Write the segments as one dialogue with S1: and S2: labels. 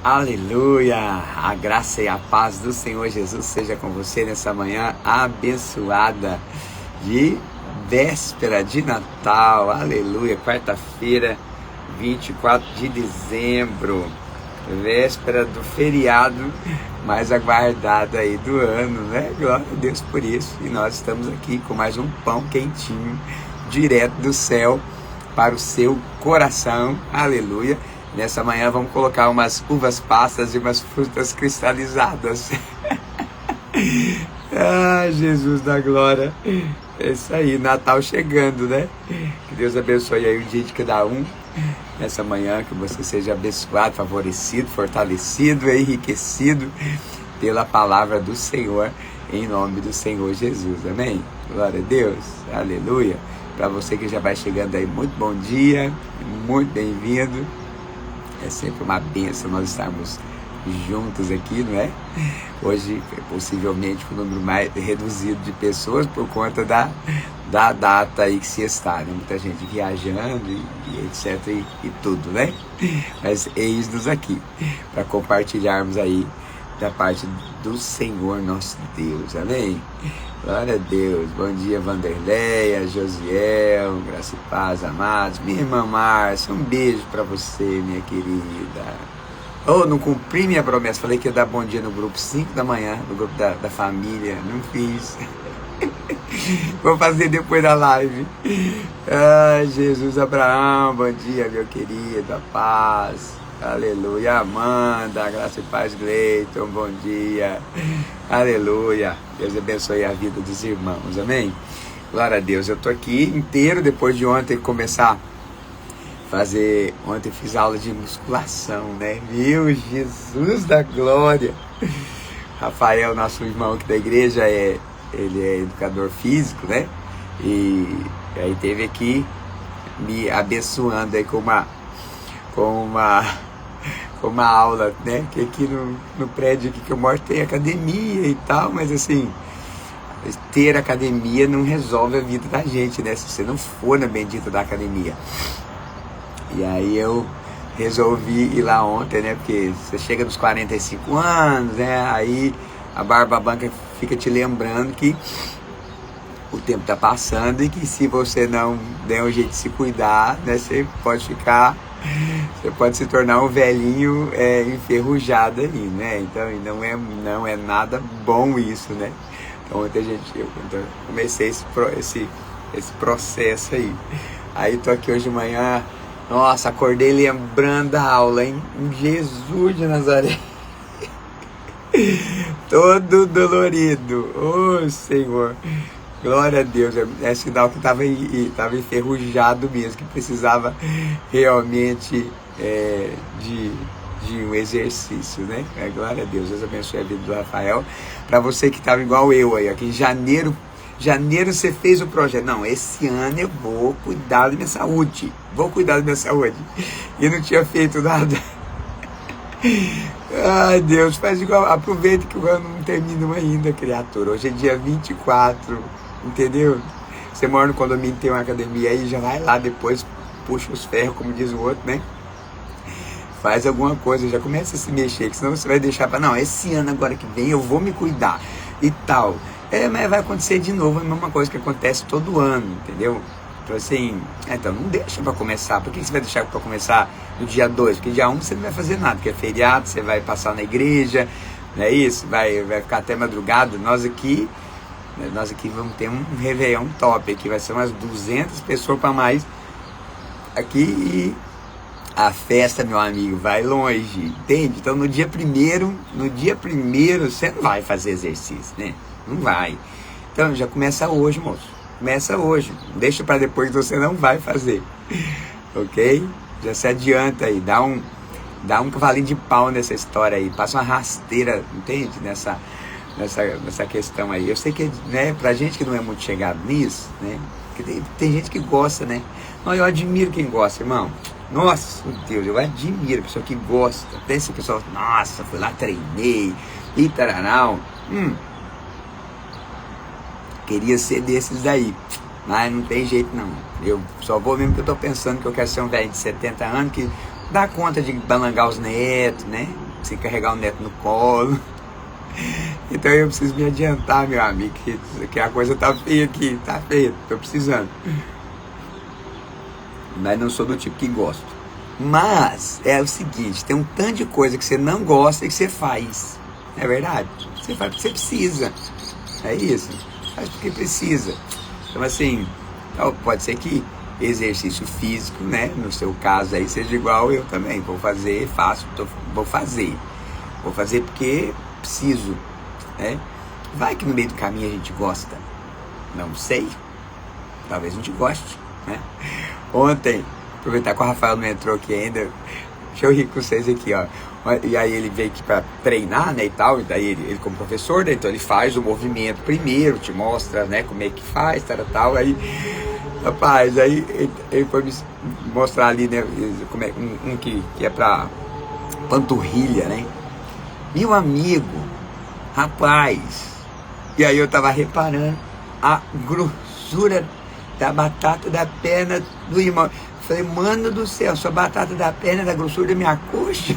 S1: Aleluia! A graça e a paz do Senhor Jesus seja com você nessa manhã abençoada de véspera de Natal. Aleluia! Quarta-feira, 24 de dezembro, véspera do feriado mais aguardado aí do ano, né? Glória a Deus por isso. E nós estamos aqui com mais um pão quentinho, direto do céu para o seu coração. Aleluia! Nessa manhã vamos colocar umas uvas passas e umas frutas cristalizadas. Ah, Jesus da glória. É isso aí, Natal chegando, né? Que Deus abençoe aí o dia de cada um. Nessa manhã que você seja abençoado, favorecido, fortalecido, enriquecido pela palavra do Senhor, em nome do Senhor Jesus. Amém? Glória a Deus. Aleluia. Para você que já vai chegando aí, muito bom dia, muito bem-vindo. É sempre uma bênção nós estarmos juntos aqui, não é? Hoje, possivelmente, com o número mais reduzido de pessoas por conta da data aí que se está, né? Muita gente viajando e etc. E tudo, né? Mas eis-nos aqui para compartilharmos aí da parte do Senhor nosso Deus. Amém? Glória a Deus. Bom dia, Vanderleia, Josiel, graça e paz, amados. Minha irmã Márcia, um beijo para você, minha querida. Oh, não cumpri minha promessa. Falei que ia dar bom dia no grupo 5 da manhã, no grupo da família. Não fiz. Vou fazer depois da live. Ah, Jesus Abraão, bom dia, meu querido, a paz. Aleluia, Amanda, graça e paz, Gleiton, bom dia. Aleluia, Deus abençoe a vida dos irmãos, amém? Glória a Deus, eu tô aqui inteiro depois de ontem começar a fazer, ontem fiz aula de musculação, né? Meu Jesus da glória. Rafael, nosso irmão aqui da igreja, ele é educador físico, né? E aí teve aqui me abençoando aí com uma aula, né? Que aqui no prédio aqui que eu moro tem academia e tal, mas assim, ter academia não resolve a vida da gente, né? Se você não for na bendita da academia. E aí eu resolvi ir lá ontem, né? Porque você chega nos 45 anos, né? Aí a barba branca fica te lembrando que o tempo tá passando e que se você não der um jeito de se cuidar, né? Você pode se tornar um velhinho enferrujado aí, né? Então não é nada bom isso, né? Então ontem eu comecei esse processo aí. Aí tô aqui hoje de manhã, nossa, acordei lembrando da aula, hein? Jesus de Nazaré. Todo dolorido, oh Senhor. Glória a Deus, é sinal que estava enferrujado mesmo, que precisava realmente de um exercício, né? Glória a Deus, Deus abençoe a vida do Rafael. Para você que estava igual eu aí, aqui em janeiro você fez o projeto. Não, esse ano eu vou cuidar da minha saúde, e não tinha feito nada. Ai Deus, faz igual, aproveita que o ano não terminou ainda, criatura. Hoje é dia 24, entendeu? Você mora no condomínio, tem uma academia aí, já vai lá depois, puxa os ferros, como diz o outro, né? Faz alguma coisa, já começa a se mexer, que senão você vai deixar para, não, esse ano agora que vem eu vou me cuidar e tal. Mas vai acontecer de novo a mesma coisa que acontece todo ano, entendeu? Então assim, então não deixa para começar. Por que você vai deixar para começar no dia 2? Porque dia 1 você não vai fazer nada, porque é feriado, você vai passar na igreja, não é isso? Vai ficar até madrugada. Nós aqui vamos ter um Réveillon top aqui, vai ser umas 200 pessoas para mais aqui e a festa, meu amigo, vai longe, entende? Então no dia primeiro você não vai fazer exercício, né? Não vai. Então já começa hoje, moço. Começa hoje, deixa para depois que você não vai fazer, ok? Já se adianta aí, dá um cavalinho de pau nessa história aí, passa uma rasteira, entende? Nessa questão aí. Eu sei que, né, pra gente que não é muito chegado nisso, né, porque tem gente que gosta, né? Não, eu admiro quem gosta, irmão. Nossa, meu Deus, eu admiro a pessoa que gosta. Pensa a pessoa, nossa, fui lá, treinei, e tararau. Queria ser desses daí, mas não tem jeito não. Eu só vou mesmo que eu tô pensando que eu quero ser um velho de 70 anos que dá conta de balangar os netos, né? sem carregar o neto no colo. Então eu preciso me adiantar, meu amigo, que a coisa tá feia aqui, tá feia, tô precisando. Mas não sou do tipo que gosto. Mas é o seguinte, tem um tanto de coisa que você não gosta e que você faz. É verdade? Você faz porque você precisa. É isso? Faz porque precisa. Então assim, pode ser que exercício físico, né, no seu caso aí seja igual eu também. Vou fazer, vou fazer. Vou fazer porque preciso, né? Vai que no meio do caminho a gente gosta. Não sei. Talvez a gente goste, né? Ontem, aproveitar que o Rafael não entrou aqui ainda, deixa eu rir com vocês aqui, ó. E aí ele veio aqui pra treinar, né, e tal, e daí ele como professor, né, então ele faz o movimento primeiro, te mostra, né, como é que faz, tal, aí, rapaz, aí ele foi me mostrar ali, né, como é, um que é pra panturrilha, né, meu amigo, rapaz, e aí eu tava reparando a grossura da batata da perna do irmão. Falei, mano do céu, sua batata da perna é da grossura da minha coxa.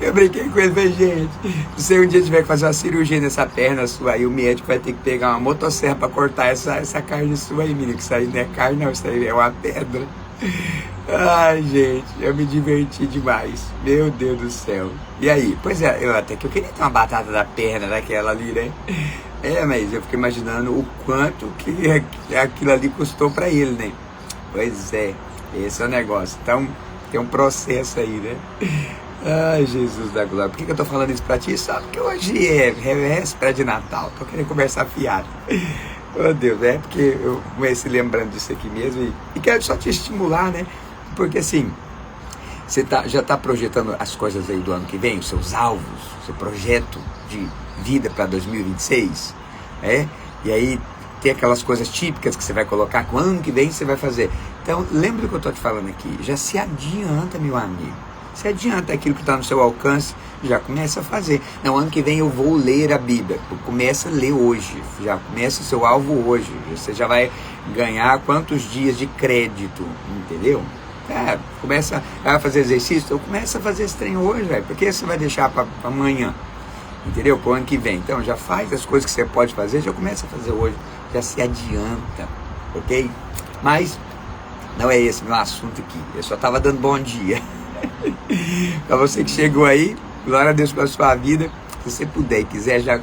S1: Eu brinquei com ele, falei, gente, se você um dia tiver que fazer uma cirurgia nessa perna sua aí, o médico vai ter que pegar uma motosserra pra cortar essa carne sua aí, menino, que isso aí não é carne não, isso aí é uma pedra. Ai, gente, eu me diverti demais, meu Deus do céu. E aí, pois é, eu queria ter uma batata da perna daquela ali, né? Mas eu fiquei imaginando o quanto que aquilo ali custou pra ele, né? Pois é, esse é o negócio. Então, tem um processo aí, né? Ai, Jesus da glória. Por que eu tô falando isso pra ti? Só porque hoje é véspera de Natal. Tô querendo conversar fiado. Oh, Deus, porque eu comecei lembrando disso aqui mesmo. E quero só te estimular, né? Porque assim, você já tá projetando as coisas aí do ano que vem, os seus alvos, seu projeto de vida para 2026, e aí tem aquelas coisas típicas que você vai colocar, que o ano que vem você vai fazer. Então, lembra do que eu estou te falando aqui, já se adianta, meu amigo, se adianta aquilo que está no seu alcance, já começa a fazer. Não, ano que vem eu vou ler a Bíblia, começa a ler hoje, já começa o seu alvo hoje, você já vai ganhar quantos dias de crédito, entendeu? Começa a fazer exercício, então começa a fazer esse treino hoje, velho, porque você vai deixar para amanhã, entendeu? Para o ano que vem. Então já faz as coisas que você pode fazer, já começa a fazer hoje, já se adianta, ok? Mas não é esse meu assunto aqui, eu só estava dando bom dia. Para você que chegou aí, glória a Deus pela sua vida. Se você puder e quiser, já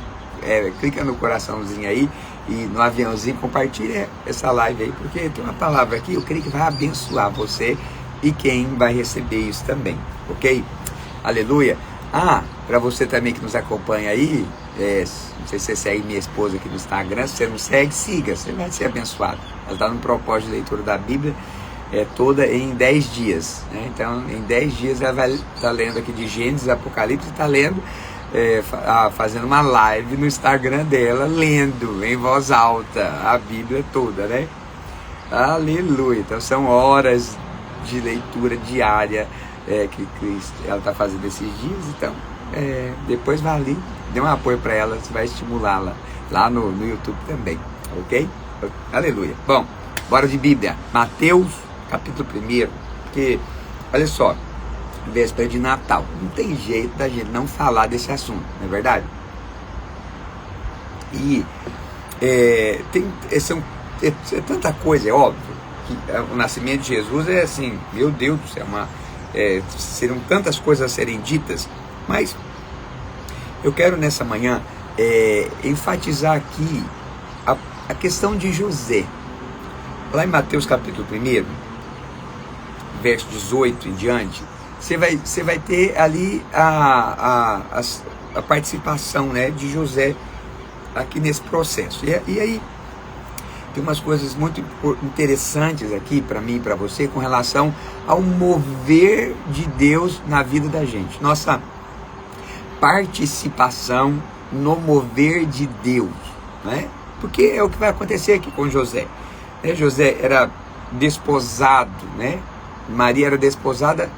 S1: clica no coraçãozinho aí e no aviãozinho, compartilha essa live aí, porque tem uma palavra aqui, eu creio que vai abençoar você e quem vai receber isso também, ok? Aleluia! Para você também que nos acompanha aí, não sei se você segue minha esposa aqui no Instagram, se você não segue, siga, você vai ser abençoado. Ela está no propósito de leitura da Bíblia, toda em 10 dias, né? Então em 10 dias ela vai estar lendo aqui de Gênesis, Apocalipse, está lendo, fazendo uma live no Instagram dela, lendo em voz alta a Bíblia toda, né? Aleluia! Então são horas de leitura diária que ela está fazendo esses dias, então depois vai ali, dê um apoio para ela, você vai estimulá-la lá no YouTube também, ok? Aleluia! Bom, bora de Bíblia, Mateus capítulo 1, porque, olha só, véspera de Natal, não tem jeito da gente não falar desse assunto, não é verdade? E tem tanta coisa, é óbvio, que o nascimento de Jesus é assim, meu Deus do céu, serão tantas coisas a serem ditas, mas eu quero nessa manhã enfatizar aqui a questão de José. Lá em Mateus capítulo 1, verso 18 em diante, você vai ter ali a participação, né, de José aqui nesse processo. E aí tem umas coisas muito interessantes aqui para mim e para você com relação ao mover de Deus na vida da gente. Nossa participação no mover de Deus, né? Porque é o que vai acontecer aqui com José. José era desposado, né? Maria era desposada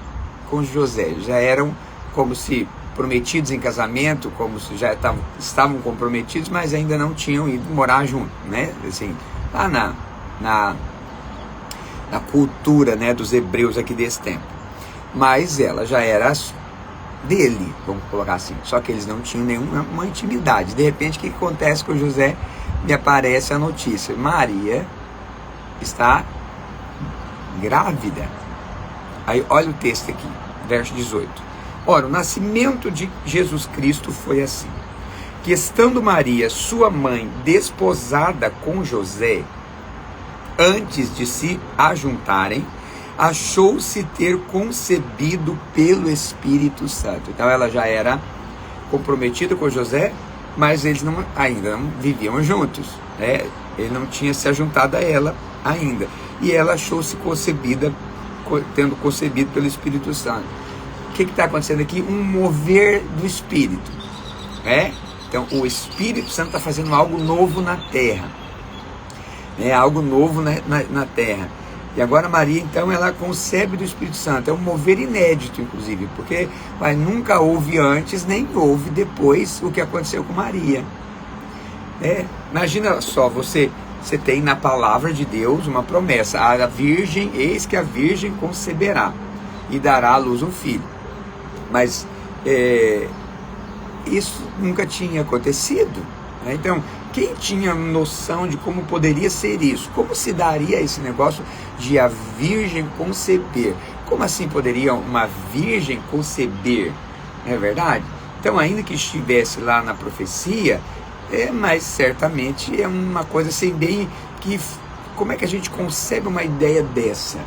S1: com José, já eram como se prometidos em casamento, como se já estavam comprometidos, mas ainda não tinham ido morar junto, né? Assim, lá na cultura, né, dos hebreus aqui desse tempo. mas ela já era dele, vamos colocar assim. Só que eles não tinham nenhuma intimidade. De repente, o que acontece com José? Me aparece a notícia: Maria está grávida. Aí olha o texto aqui, verso 18. Ora, o nascimento de Jesus Cristo foi assim: que estando Maria, sua mãe, desposada com José, antes de se ajuntarem, achou-se ter concebido pelo Espírito Santo. Então ela já era comprometida com José, mas eles ainda não viviam juntos, né? Ele não tinha se ajuntado a ela ainda. E ela achou-se concebida, tendo concebido pelo Espírito Santo. O que está acontecendo aqui? Um mover do Espírito, né? Então o Espírito Santo está fazendo algo novo na terra, né? Algo novo na terra. E agora Maria, então, ela concebe do Espírito Santo. É um mover inédito, inclusive, porque nunca houve antes, nem houve depois o que aconteceu com Maria. Imagina só, você tem na palavra de Deus uma promessa: a virgem, eis que a virgem conceberá e dará à luz um filho. Mas isso nunca tinha acontecido, né? Então, quem tinha noção de como poderia ser isso? Como se daria esse negócio de a virgem conceber? Como assim poderia uma virgem conceber? Não é verdade? Então, ainda que estivesse lá na profecia, mas certamente é uma coisa assim bem que... Como é que a gente concebe uma ideia dessa?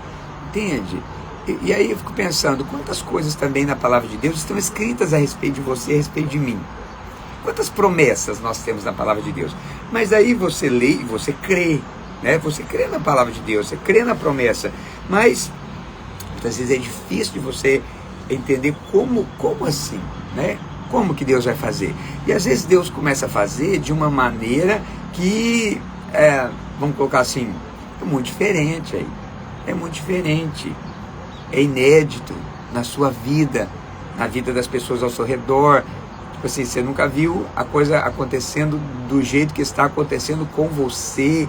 S1: Entende? E aí eu fico pensando, quantas coisas também na palavra de Deus estão escritas a respeito de você, a respeito de mim? Quantas promessas nós temos na palavra de Deus? Mas aí você lê e você crê, né? Você crê na palavra de Deus, você crê na promessa. Mas muitas vezes é difícil de você entender como assim, né? Como que Deus vai fazer? E às vezes Deus começa a fazer de uma maneira que, vamos colocar assim, é muito diferente aí. É muito diferente. É inédito na sua vida, na vida das pessoas ao seu redor. Assim, você nunca viu a coisa acontecendo do jeito que está acontecendo com você,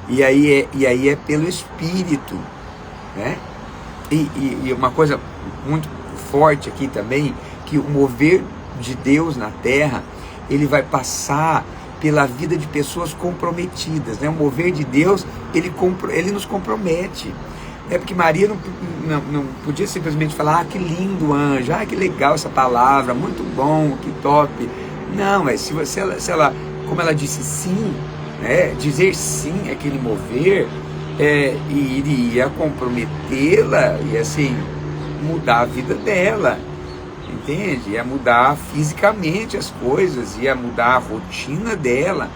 S1: e aí é pelo Espírito, né? E uma coisa muito forte aqui também, que o mover de Deus na terra, ele vai passar pela vida de pessoas comprometidas, né? O mover de Deus, ele nos compromete. É porque Maria não podia simplesmente falar: que lindo anjo, que legal essa palavra, muito bom, que top. Não, mas se ela, como ela disse sim, né, dizer sim àquele mover, iria comprometê-la e assim, mudar a vida dela, entende? Ia mudar fisicamente as coisas, ia mudar a rotina dela.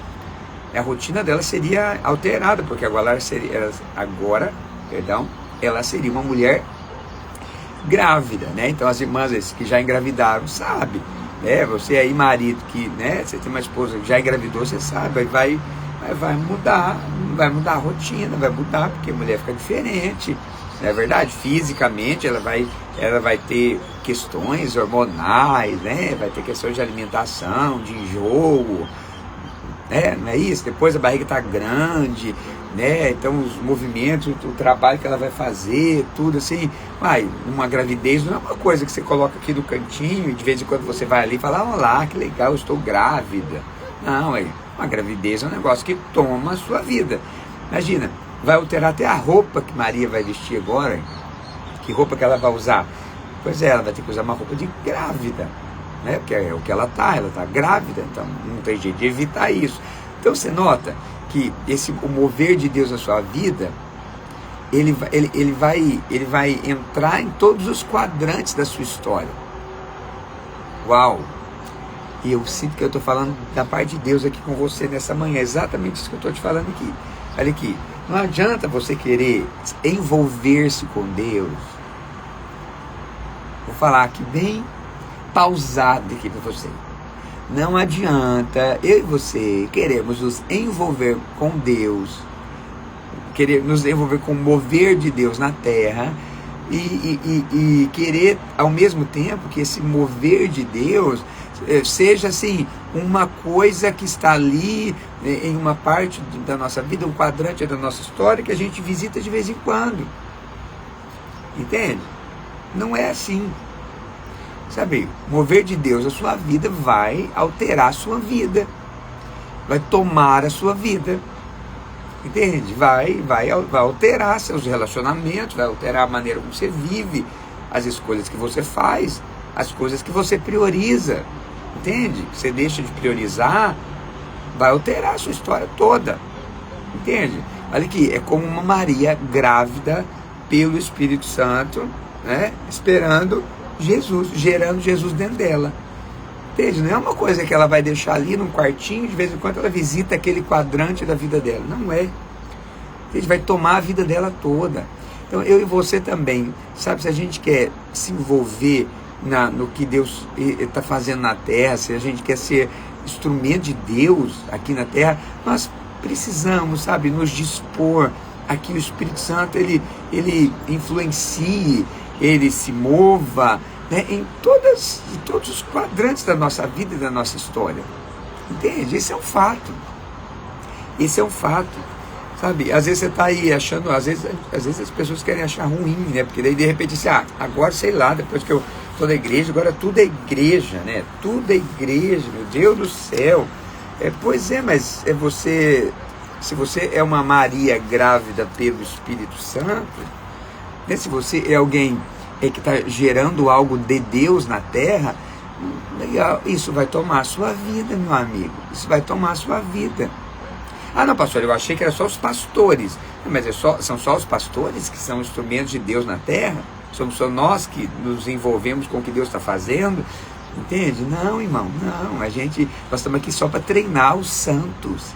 S1: A rotina dela seria alterada, porque agora ela seria uma mulher grávida, né? Então as irmãs que já engravidaram sabem, né? Você aí, marido, que, né, você tem uma esposa que já engravidou, você sabe, vai mudar a rotina, vai mudar, porque a mulher fica diferente, não é verdade? Fisicamente ela vai ter questões hormonais, né? Vai ter questões de alimentação, de enjoo, né? Não é isso? Depois a barriga está grande, né? Então os movimentos, o trabalho que ela vai fazer, tudo assim, uma gravidez não é uma coisa que você coloca aqui no cantinho e de vez em quando você vai ali e fala: olá, que legal, eu estou grávida. Não, uma gravidez é um negócio que toma a sua vida. Imagina, vai alterar até a roupa que Maria vai vestir agora. Que roupa que ela vai usar? Pois ela vai ter que usar uma roupa de grávida, né? Porque é o que ela está grávida, então não tem jeito de evitar isso. Então você nota que o mover de Deus na sua vida, ele vai entrar em todos os quadrantes da sua história. Uau! E eu sinto que eu estou falando da parte de Deus aqui com você nessa manhã, exatamente isso que eu estou te falando aqui. Olha aqui, não adianta você querer envolver-se com Deus. Vou falar aqui bem pausado aqui para você. Não adianta eu e você queremos nos envolver com Deus, querer nos envolver com o mover de Deus na terra e querer ao mesmo tempo que esse mover de Deus seja assim uma coisa que está ali em uma parte da nossa vida, um quadrante da nossa história que a gente visita de vez em quando. Entende? Não é assim. Sabe, o mover de Deus, a sua vida vai alterar a sua vida. Vai tomar a sua vida. Entende? Vai alterar seus relacionamentos, vai alterar a maneira como você vive, as escolhas que você faz, as coisas que você prioriza. Entende? Você deixa de priorizar, vai alterar a sua história toda. Entende? Olha aqui, é como uma Maria grávida pelo Espírito Santo, né? Esperando Jesus, gerando Jesus dentro dela. Entende? Não é uma coisa que ela vai deixar ali num quartinho, de vez em quando ela visita aquele quadrante da vida dela. Não é. Entende? Vai tomar a vida dela toda. Então eu e você também, sabe, se a gente quer se envolver no que Deus está fazendo na terra, se a gente quer ser instrumento de Deus aqui na terra, nós precisamos, sabe, nos dispor a que o Espírito Santo ele influencie, ele se mova, né, em todos os quadrantes da nossa vida e da nossa história. Entende? Esse é um fato. Esse é um fato. Sabe, às vezes você está aí achando, às vezes as pessoas querem achar ruim, né? Porque daí de repente assim, agora sei lá, depois que eu estou na igreja, agora tudo é igreja, né? Tudo é igreja, meu Deus do céu. Pois é, mas se você é uma Maria grávida pelo Espírito Santo, né? Se você é alguém que está gerando algo de Deus na terra, isso vai tomar a sua vida, meu amigo. Isso vai tomar a sua vida. Ah, não, pastor, eu achei que era só os pastores. Mas são só os pastores que são instrumentos de Deus na terra? Somos só nós que nos envolvemos com o que Deus está fazendo? Entende? Não, irmão, não. Nós estamos aqui só para treinar os santos.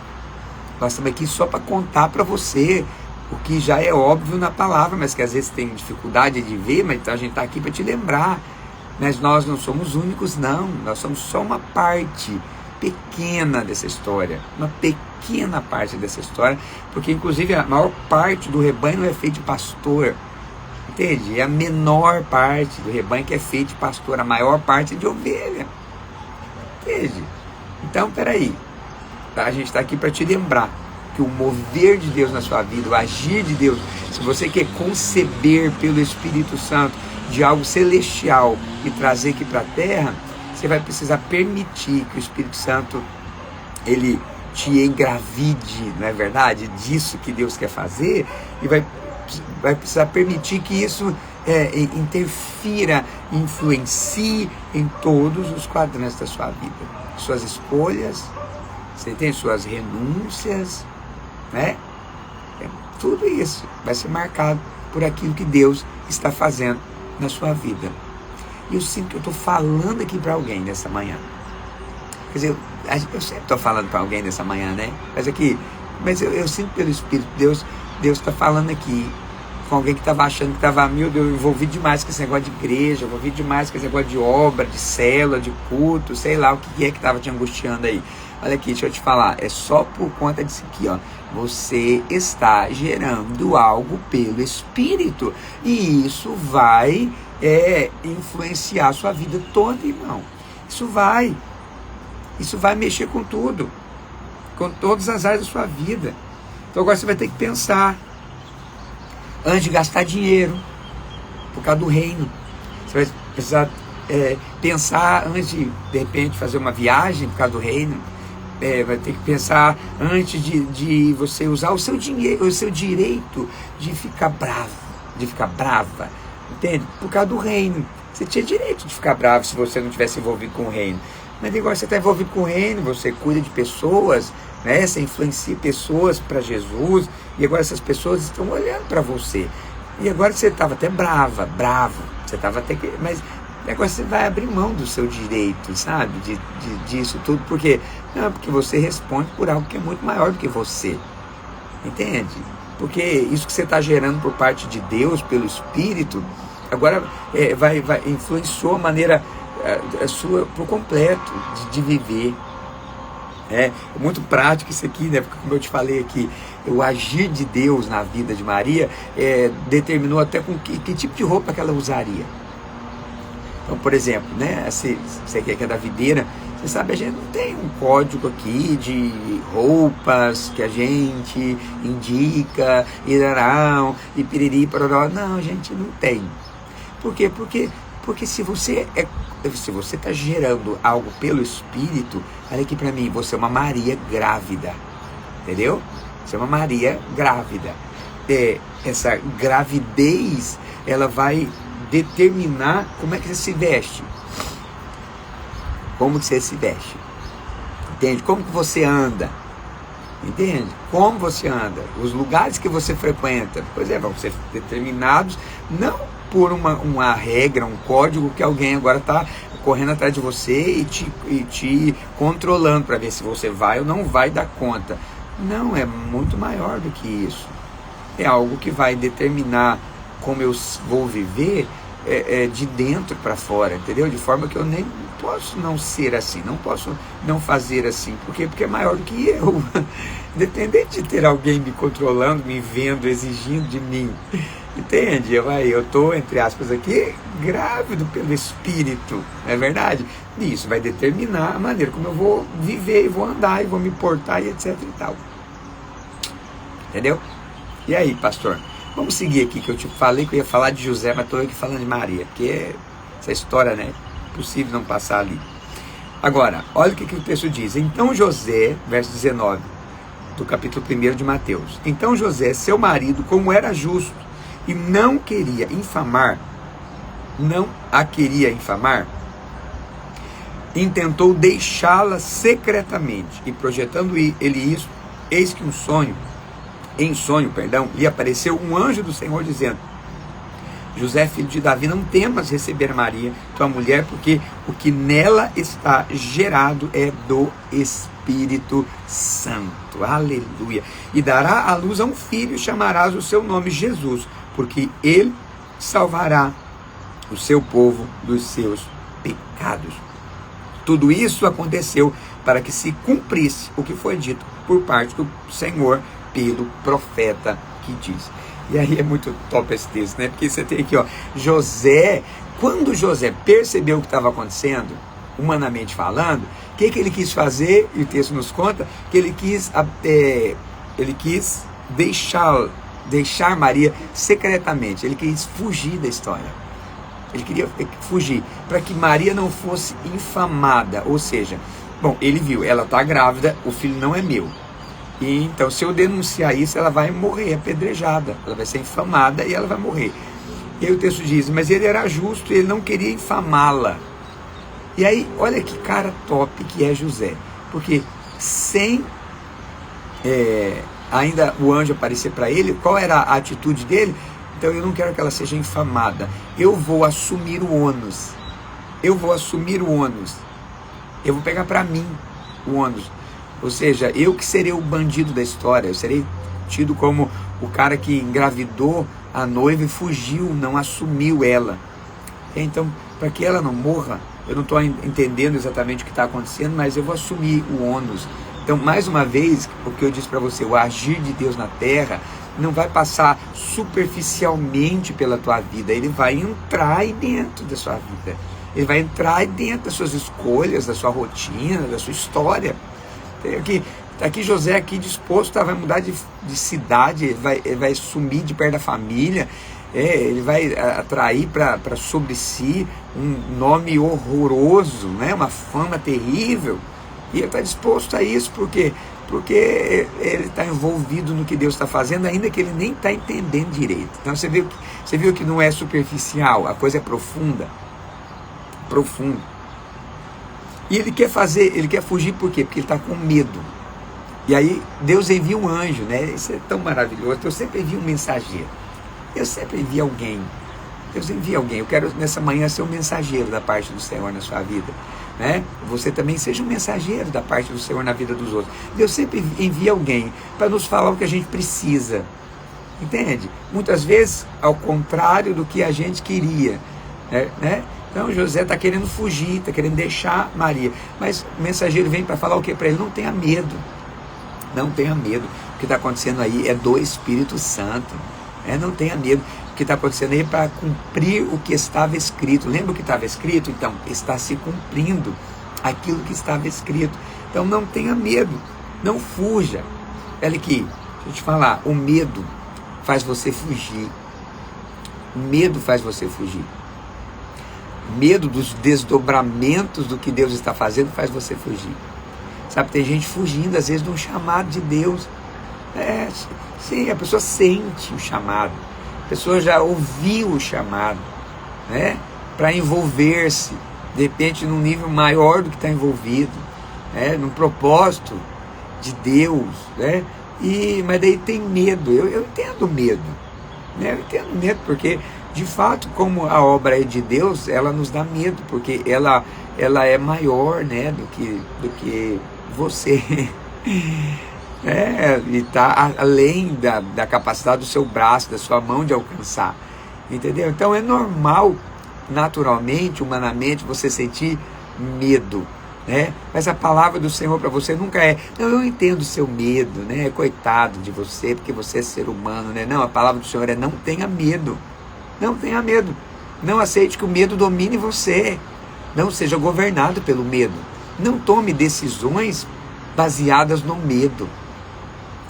S1: Nós estamos aqui só para contar para você o que já é óbvio na palavra, mas que às vezes tem dificuldade de ver, mas então a gente está aqui para te lembrar. Mas nós não somos únicos, não. Nós somos só uma parte pequena dessa história, uma pequena parte dessa história, porque inclusive a maior parte do rebanho não é feito de pastor, entende? É a menor parte do rebanho que é feito de pastor, a maior parte é de ovelha, entende? Então, peraí, a gente está aqui para te lembrar que o mover de Deus na sua vida, o agir de Deus, se você quer conceber pelo Espírito Santo de algo celestial e trazer aqui para a terra, você vai precisar permitir que o Espírito Santo ele te engravide, não é verdade? Disso que Deus quer fazer, e vai precisar permitir que isso interfira, influencie em todos os quadrantes da sua vida. Suas escolhas, você tem suas renúncias, né? Tudo isso vai ser marcado por aquilo que Deus está fazendo na sua vida. E eu sinto que eu estou falando aqui para alguém nessa manhã. Quer dizer, eu sempre estou falando para alguém nessa manhã, né? Mas eu sinto pelo Espírito de Deus, Deus está falando aqui com alguém que estava achando que estava, meu Deus, envolvido demais com esse negócio de igreja, envolvido demais com esse negócio de obra, de célula, de culto, sei lá o que é que estava te angustiando aí. Olha aqui, deixa eu te falar, é só por conta disso aqui, ó. Você está gerando algo pelo Espírito, e isso vai influenciar a sua vida toda, irmão. Isso vai mexer com tudo, com todas as áreas da sua vida. Então agora você vai ter que pensar antes de gastar dinheiro por causa do reino. Você vai precisar pensar antes de repente fazer uma viagem por causa do reino. Vai ter que pensar antes de você usar o seu dinheiro, o seu direito de ficar brava, entende? Por causa do reino. Você tinha direito de ficar bravo se você não tivesse envolvido com o reino. Mas agora você está envolvido com o reino, você cuida de pessoas, né? Você influencia pessoas para Jesus, e agora essas pessoas estão olhando para você. E agora você estava até bravo, você estava até que... Mas agora você vai abrir mão do seu direito, sabe? Disso tudo, porque você responde por algo que é muito maior do que você. Entende? Porque isso que você está gerando por parte de Deus, pelo Espírito, agora influenciou a maneira sua por completo de viver. É muito prático isso aqui, né? Porque, como eu te falei aqui, o agir de Deus na vida de Maria determinou até com que tipo de roupa que ela usaria. Então, por exemplo, né, se você quer que é da videira, você sabe, a gente não tem um código aqui de roupas que a gente indica, e piriri, pororó. Não, a gente não tem. Por quê? Porque se você está gerando algo pelo Espírito, olha aqui para mim, você é uma Maria grávida, entendeu? Você é uma Maria grávida. Essa gravidez, ela vai determinar como é que você se veste. Como que você se veste. Entende? Como que você anda. Entende? Como você anda. Os lugares que você frequenta. Pois é, vão ser determinados, não por uma regra, um código que alguém agora está correndo atrás de você e te controlando para ver se você vai ou não vai dar conta. Não, é muito maior do que isso. É algo que vai determinar como eu vou viver de dentro para fora, entendeu? De forma que eu nem posso não ser assim, não posso não fazer assim. Por quê? Porque é maior do que eu. Independente de ter alguém me controlando, me vendo, exigindo de mim. Entende? Eu estou, entre aspas aqui, grávido pelo Espírito, não é verdade? E isso vai determinar a maneira como eu vou viver, e vou andar, e vou me portar, e etc e tal. Entendeu? E aí, pastor? Vamos seguir aqui, que eu te falei que eu ia falar de José, mas estou aqui falando de Maria, porque essa história, né? Impossível não passar ali. Agora, olha o que o texto diz. Então José, verso 19, do capítulo 1 de Mateus. Então José, seu marido, como era justo e não queria infamar, não a queria infamar, intentou deixá-la secretamente, e projetando ele isso, eis que em sonho, lhe apareceu um anjo do Senhor dizendo: José, filho de Davi, não temas receber Maria, tua mulher, porque o que nela está gerado é do Espírito Santo. Aleluia. E dará à luz a um filho, e chamarás o seu nome Jesus, porque ele salvará o seu povo dos seus pecados. Tudo isso aconteceu para que se cumprisse o que foi dito por parte do Senhor pelo profeta que diz. E aí é muito top esse texto, né? Porque você tem aqui, ó, José, quando José percebeu o que estava acontecendo, humanamente falando, o que ele quis fazer? E o texto nos conta que ele quis deixar Maria secretamente, ele quis fugir da história. Ele queria fugir, para que Maria não fosse infamada, ou seja, bom, ele viu, ela está grávida, o filho não é meu. E então, se eu denunciar isso, ela vai morrer apedrejada, ela vai ser infamada e ela vai morrer. E aí o texto diz, mas ele era justo e ele não queria infamá-la. E aí, olha que cara top que é José, porque sem ainda o anjo aparecer para ele, qual era a atitude dele? Então, eu não quero que ela seja infamada, eu vou assumir o ônus, eu vou pegar para mim o ônus. Ou seja, eu que serei o bandido da história, eu serei tido como o cara que engravidou a noiva e fugiu, não assumiu ela. Então, para que ela não morra, eu não estou entendendo exatamente o que está acontecendo, mas eu vou assumir o ônus. Então, mais uma vez, o que eu disse para você, o agir de Deus na terra não vai passar superficialmente pela tua vida, ele vai entrar aí dentro da sua vida, ele vai entrar aí dentro das suas escolhas, da sua rotina, da sua história. Aqui José aqui disposto, vai mudar de cidade, ele vai sumir de perto da família, ele vai atrair para sobre si um nome horroroso, né? Uma fama terrível, e ele está disposto a isso porque ele está envolvido no que Deus está fazendo, ainda que ele nem está entendendo direito. Então você viu que não é superficial, a coisa é profunda. E ele quer fugir por quê? Porque ele está com medo. E aí Deus envia um anjo, né? Isso é tão maravilhoso. Eu sempre envio um mensageiro. Eu sempre envio alguém. Deus envia alguém. Eu quero nessa manhã ser um mensageiro da parte do Senhor na sua vida, né? Você também seja um mensageiro da parte do Senhor na vida dos outros. Deus sempre envia alguém para nos falar o que a gente precisa. Entende? Muitas vezes ao contrário do que a gente queria, né? Então José está querendo fugir, está querendo deixar Maria. Mas o mensageiro vem para falar o que para ele? Não tenha medo. Não tenha medo. O que está acontecendo aí é do Espírito Santo. Não tenha medo. O que está acontecendo aí é para cumprir o que estava escrito. Lembra o que estava escrito? Então, está se cumprindo aquilo que estava escrito. Então não tenha medo. Não fuja. Olha aqui, deixa eu te falar. O medo faz você fugir. O medo faz você fugir. Medo dos desdobramentos do que Deus está fazendo faz você fugir. Sabe, tem gente fugindo às vezes de um chamado de Deus. Sim, a pessoa sente o chamado, a pessoa já ouviu o chamado, né, para envolver-se, de repente, num nível maior do que está envolvido, né, num propósito de Deus, né, mas daí tem medo. Eu entendo medo, né, eu entendo medo, porque, de fato, como a obra é de Deus, ela nos dá medo, porque ela é maior, né, do que você. E está além da capacidade do seu braço, da sua mão de alcançar, entendeu? Então é normal, naturalmente, humanamente, você sentir medo, né? Mas a palavra do Senhor para você nunca é: não, eu entendo o seu medo, né? Coitado de você, porque você é ser humano, né? Não, a palavra do Senhor é: não tenha medo, não tenha medo, não aceite que o medo domine você, não seja governado pelo medo, não tome decisões baseadas no medo.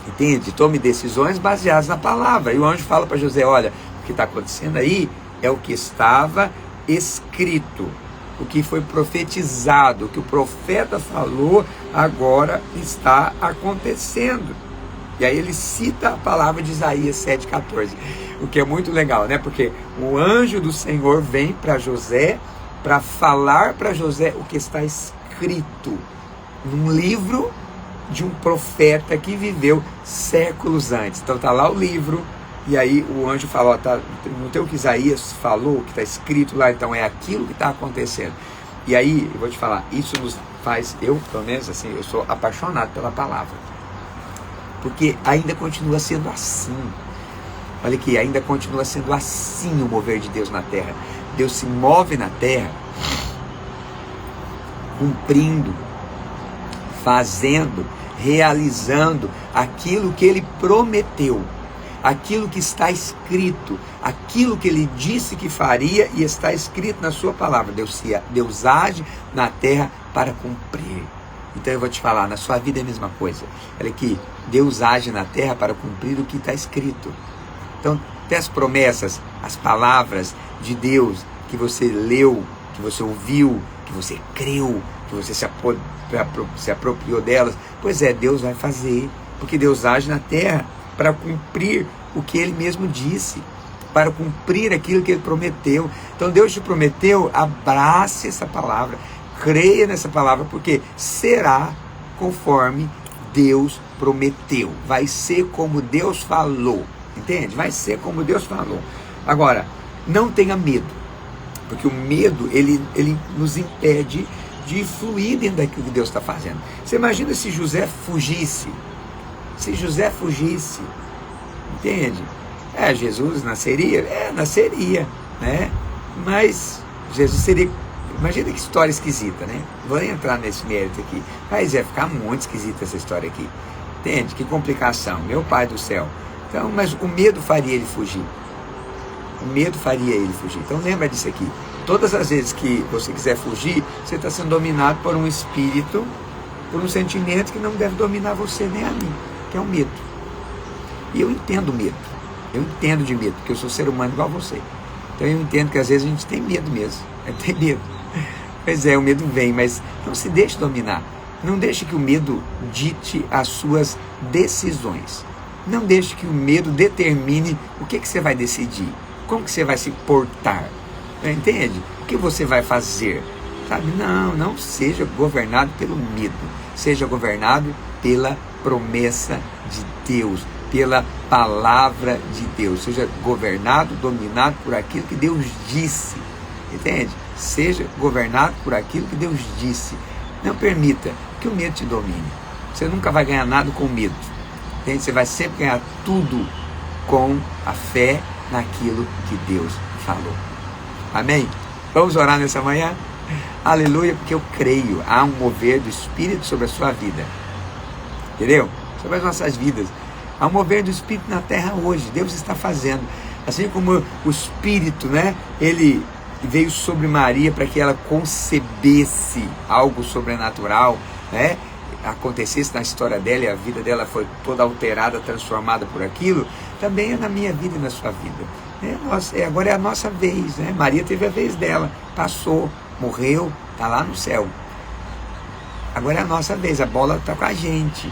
S1: Entende? Tome decisões baseadas na palavra. E o anjo fala para José: olha, o que está acontecendo aí é o que estava escrito, o que foi profetizado, o que o profeta falou, agora está acontecendo. E aí ele cita a palavra de Isaías 7,14, o que é muito legal, né? Porque o anjo do Senhor vem para José para falar para José o que está escrito num livro de um profeta que viveu séculos antes. Então está lá o livro, e aí o anjo fala: ó, tá, não tem o que Isaías falou, que está escrito lá, então é aquilo que está acontecendo. E aí, eu vou te falar, isso nos faz, eu pelo menos assim, eu sou apaixonado pela palavra, porque ainda continua sendo assim. Olha aqui, ainda continua sendo assim o mover de Deus na terra. Deus se move na terra, cumprindo, fazendo, realizando aquilo que Ele prometeu, aquilo que está escrito, aquilo que Ele disse que faria e está escrito na sua palavra. Deus age na terra para cumprir. Então eu vou te falar, na sua vida é a mesma coisa. Olha aqui, Deus age na terra para cumprir o que está escrito. Então, tem as promessas, as palavras de Deus que você leu, que você ouviu, que você creu, que você se apropriou delas. Pois é, Deus vai fazer, porque Deus age na terra para cumprir o que Ele mesmo disse, para cumprir aquilo que Ele prometeu. Então Deus te prometeu, abrace essa palavra, creia nessa palavra, porque será conforme Deus prometeu, vai ser como Deus falou, entende? Vai ser como Deus falou. Agora, não tenha medo, porque o medo, ele nos impede de fluir dentro daquilo que Deus está fazendo. Você imagina se José fugisse? Se José fugisse, entende? Jesus nasceria? Nasceria, né? Mas Jesus seria... Imagina que história esquisita, né? Vou nem entrar nesse mérito aqui. Mas ficar muito esquisita essa história aqui. Entende? Que complicação. Meu Pai do céu. Então, mas o medo faria ele fugir. O medo faria ele fugir. Então lembra disso aqui. Todas as vezes que você quiser fugir, você está sendo dominado por um espírito, por um sentimento que não deve dominar você nem a mim, que é o medo. E eu entendo medo. Eu entendo de medo, porque eu sou ser humano igual a você. Então eu entendo que às vezes a gente tem medo mesmo. Tem medo. Pois é, o medo vem, mas não se deixe dominar. Não deixe que o medo dite as suas decisões. Não deixe que o medo determine o que você vai decidir. Como que você vai se portar. Entende? O que você vai fazer? Sabe? Não seja governado pelo medo. Seja governado pela promessa de Deus, pela palavra de Deus. Seja governado, dominado por aquilo que Deus disse. Entende? Seja governado por aquilo que Deus disse. Não permita que o medo te domine. Você nunca vai ganhar nada com medo. Entende? Você vai sempre ganhar tudo com a fé naquilo que Deus falou. Amém? Vamos orar nessa manhã? Aleluia, porque eu creio. Há um mover do Espírito sobre a sua vida. Entendeu? Sobre as nossas vidas. Há um mover do Espírito na terra hoje. Deus está fazendo. Assim como o Espírito, né? Ele veio sobre Maria para que ela concebesse algo sobrenatural, né? Acontecesse na história dela e a vida dela foi toda alterada, transformada por aquilo. Também é na minha vida e na sua vida. né? Agora é a nossa vez, né? Maria teve a vez dela, passou, morreu, está lá no céu. Agora é a nossa vez, a bola está com a gente,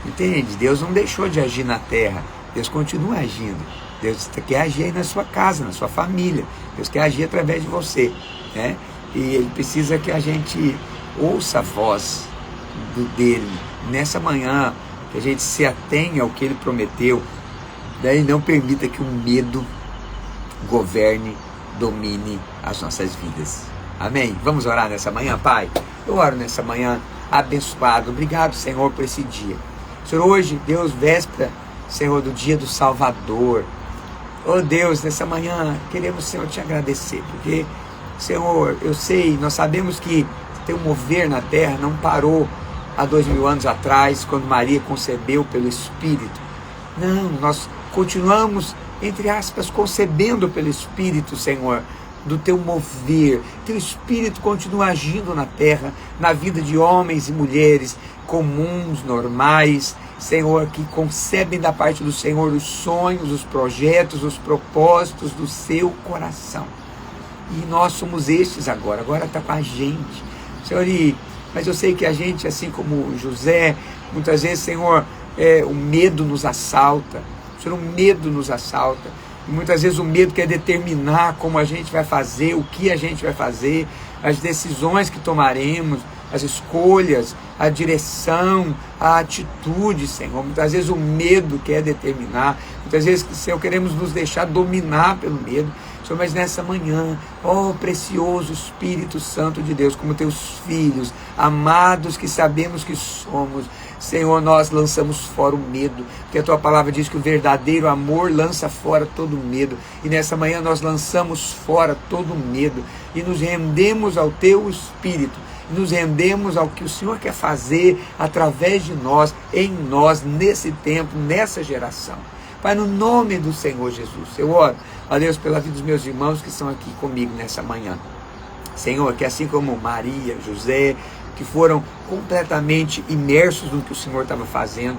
S1: entende? Deus não deixou de agir na terra, Deus continua agindo. Deus quer agir aí na sua casa, na sua família. Deus quer agir através de você, né? E Ele precisa que a gente ouça a voz dele nessa manhã, que a gente se atenha ao que Ele prometeu, daí não permita que o medo governe, domine as nossas vidas. Amém? Vamos orar nessa manhã, Pai? Eu oro nessa manhã abençoado. Obrigado, Senhor, por esse dia. Senhor, hoje, Deus, véspera, Senhor, do dia do Salvador. Oh Deus, nessa manhã queremos, Senhor, te agradecer, porque, Senhor, eu sei, nós sabemos que teu mover na terra não parou há 2000 anos atrás, quando Maria concebeu pelo Espírito. Não, nós continuamos, entre aspas, concebendo pelo Espírito, Senhor, do teu mover. Teu Espírito continua agindo na terra, na vida de homens e mulheres comuns, normais, Senhor, que concebem da parte do Senhor os sonhos, os projetos, os propósitos do seu coração. E nós somos estes agora está com a gente, Senhor. Mas eu sei que a gente, assim como José, muitas vezes, Senhor, o medo nos assalta, Senhor, o medo nos assalta. E muitas vezes o medo quer determinar como a gente vai fazer, o que a gente vai fazer, as decisões que tomaremos, as escolhas, a direção, a atitude, Senhor. Muitas vezes o medo quer determinar, muitas vezes, Senhor, queremos nos deixar dominar pelo medo, Senhor, mas nessa manhã, ó precioso Espírito Santo de Deus, como teus filhos, amados que sabemos que somos, Senhor, nós lançamos fora o medo, porque a tua palavra diz que o verdadeiro amor lança fora todo medo, e nessa manhã nós lançamos fora todo medo, e nos rendemos ao teu Espírito, nos rendemos ao que o Senhor quer fazer através de nós, em nós, nesse tempo, nessa geração. Pai, no nome do Senhor Jesus, eu oro, ó Deus, pela vida dos meus irmãos que estão aqui comigo nessa manhã. Senhor, que assim como Maria, José, que foram completamente imersos no que o Senhor estava fazendo,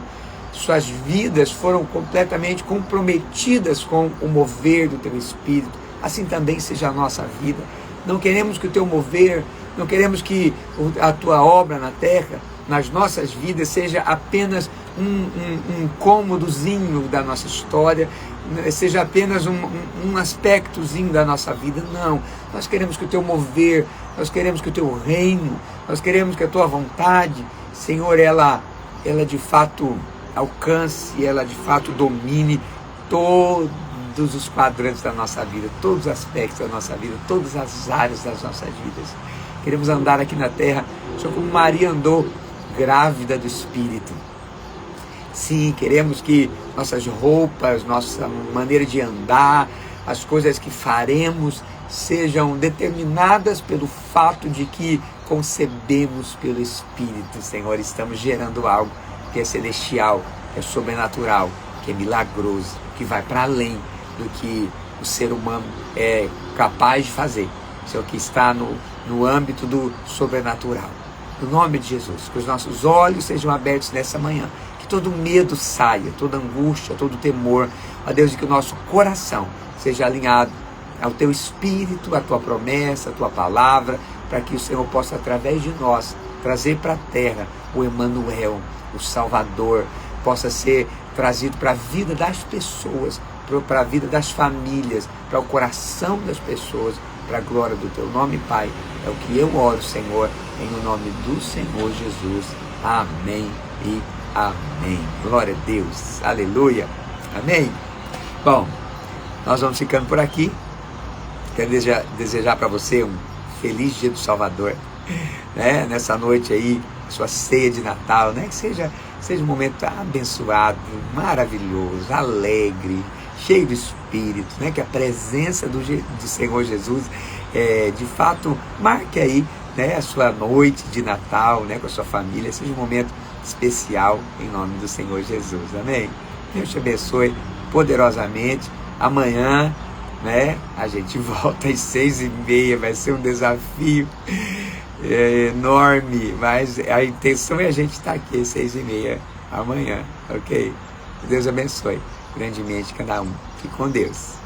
S1: suas vidas foram completamente comprometidas com o mover do teu Espírito, assim também seja a nossa vida. Não queremos que o teu mover, não queremos que a tua obra na terra, nas nossas vidas, seja apenas um cômodozinho da nossa história, seja apenas um aspectozinho da nossa vida. Não, nós queremos que o teu mover, nós queremos que o teu reino, nós queremos que a tua vontade, Senhor, ela de fato alcance, ela de fato domine todos os quadrantes da nossa vida, todos os aspectos da nossa vida, todas as áreas das nossas vidas. Queremos andar aqui na terra, só como Maria andou, grávida do Espírito. Sim, queremos que nossas roupas, nossa maneira de andar, as coisas que faremos sejam determinadas pelo fato de que concebemos pelo Espírito, Senhor. Estamos gerando algo que é celestial, que é sobrenatural, que é milagroso, que vai para além do que o ser humano é capaz de fazer, Senhor, que está no âmbito do sobrenatural. No nome de Jesus, que os nossos olhos sejam abertos nessa manhã, que todo medo saia, toda angústia, todo temor, ó Deus, e que o nosso coração seja alinhado ao teu Espírito, à tua promessa, à tua palavra, para que o Senhor possa, através de nós, trazer para a terra o Emanuel, o Salvador, possa ser trazido para a vida das pessoas, para a vida das famílias, para o coração das pessoas, para a glória do teu nome, Pai. É o que eu oro, Senhor, em nome do Senhor Jesus. Amém e amém. Glória a Deus. Aleluia. Amém. Bom, nós vamos ficando por aqui. Quero desejar para você um feliz dia do Salvador, né? Nessa noite aí, sua ceia de Natal, né? Que seja um momento abençoado, maravilhoso, alegre, cheio do Espírito, né? Que a presença do Senhor Jesus, de fato, marque aí, né? A sua noite de Natal, né? Com a sua família, seja um momento especial em nome do Senhor Jesus. Amém? Deus te abençoe poderosamente. Amanhã, né? A gente volta às 6h30, vai ser um desafio enorme, mas a intenção é a gente estar aqui às 6h30 amanhã, ok? Deus abençoe grandemente cada um. Fique com Deus.